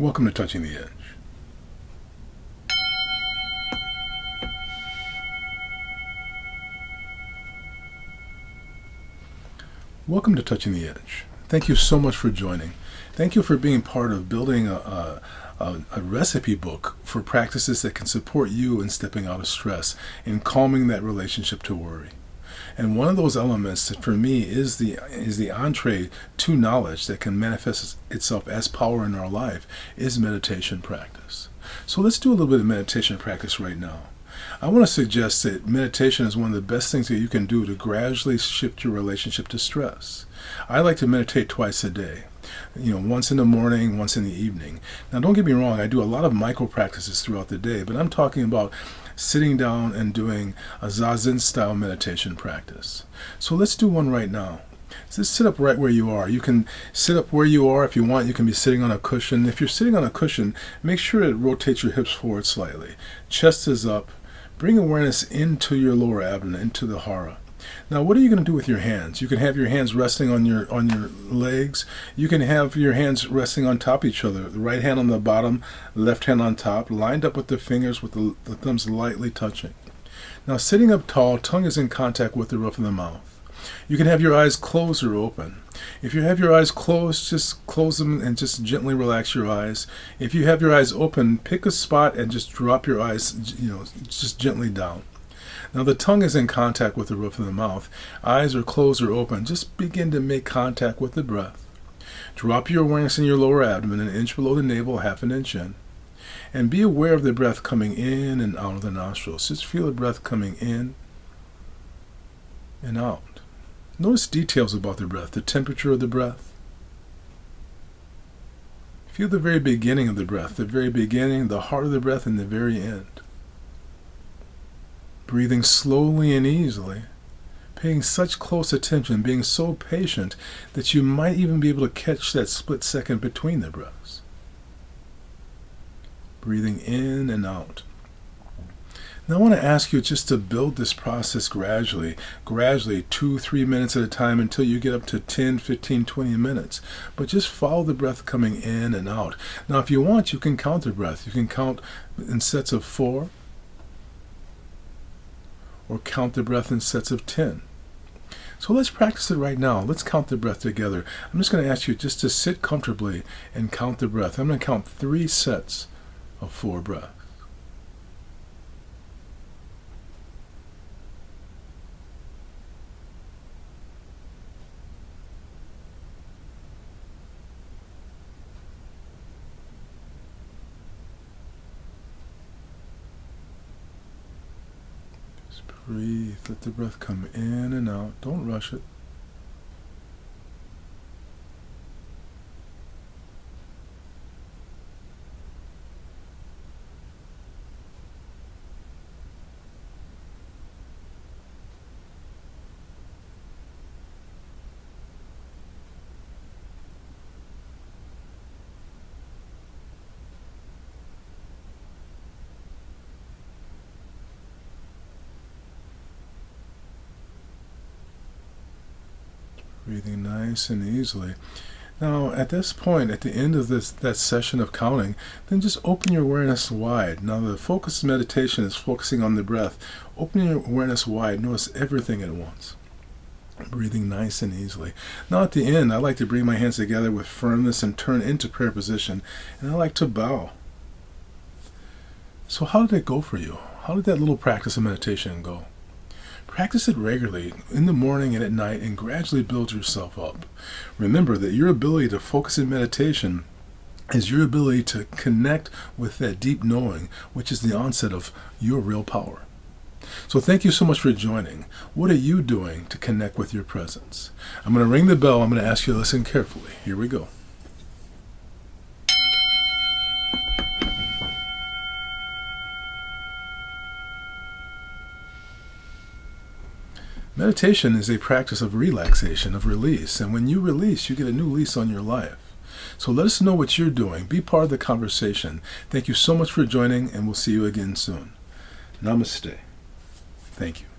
Welcome to Touching the Edge. Welcome to Touching the Edge. Thank you so much for joining. Thank you for being part of building a recipe book for practices that can support you in stepping out of stress and calming that relationship to worry. And one of those elements that for me is the entree to knowledge that can manifest itself as power in our life is meditation practice. So let's do a little bit of meditation practice right now. I want to suggest that meditation is one of the best things that you can do to gradually shift your relationship to stress. I like to meditate twice a day. Once in the morning, once in the evening. Now, don't get me wrong, I do a lot of micro practices throughout the day, but I'm talking about sitting down and doing a Zazen style meditation practice. So let's do one right now. Just sit up right where you are. You can sit up where you are if you want. You can be sitting on a cushion. If you're sitting on a cushion, make sure it rotates your hips forward slightly. Chest is up. Bring awareness into your lower abdomen, into the hara. Now, what are you going to do with your hands? You can have your hands resting on your legs. You can have your hands resting on top of each other. The right hand on the bottom, left hand on top, lined up with the fingers with the thumbs lightly touching. Now, sitting up tall, tongue is in contact with the roof of the mouth. You can have your eyes closed or open. If you have your eyes closed, just close them and just gently relax your eyes. If you have your eyes open, pick a spot and just drop your eyes, just gently down. Now the tongue is in contact with the roof of the mouth. Eyes are closed or open. Just begin to make contact with the breath. Drop your awareness in your lower abdomen an inch below the navel, half an inch in. And be aware of the breath coming in and out of the nostrils. Just feel the breath coming in and out. Notice details about the breath, the temperature of the breath. Feel the very beginning of the breath, the very beginning, the heart of the breath, and the very end. Breathing slowly and easily, paying such close attention, being so patient that you might even be able to catch that split second between the breaths. Breathing in and out. Now I want to ask you just to build this process gradually, 2-3 minutes at a time until you get up to 10, 15, 20 minutes. But just follow the breath coming in and out. Now if you want, you can count the breath. You can count in sets of 4, or count the breath in sets of 10. So let's practice it right now. Let's count the breath together. I'm just going to ask you just to sit comfortably and count the breath. I'm going to count 3 sets of 4 breaths. Breathe, let the breath come in and out. Don't rush it. Breathing nice and easily. Now, at this point, at the end of that session of counting, then just open your awareness wide. Now, the focused meditation is focusing on the breath. Open your awareness wide. Notice everything at once. Breathing nice and easily. Now, at the end, I like to bring my hands together with firmness and turn into prayer position, and I like to bow. So how did it go for you? How did that little practice of meditation go? Practice it regularly in the morning and at night and gradually build yourself up. Remember that your ability to focus in meditation is your ability to connect with that deep knowing, which is the onset of your real power. So thank you so much for joining. What are you doing to connect with your presence? I'm going to ring the bell. I'm going to ask you to listen carefully. Here we go. Meditation is a practice of relaxation, of release, and when you release, you get a new lease on your life. So let us know what you're doing. Be part of the conversation. Thank you so much for joining, and we'll see you again soon. Namaste. Thank you.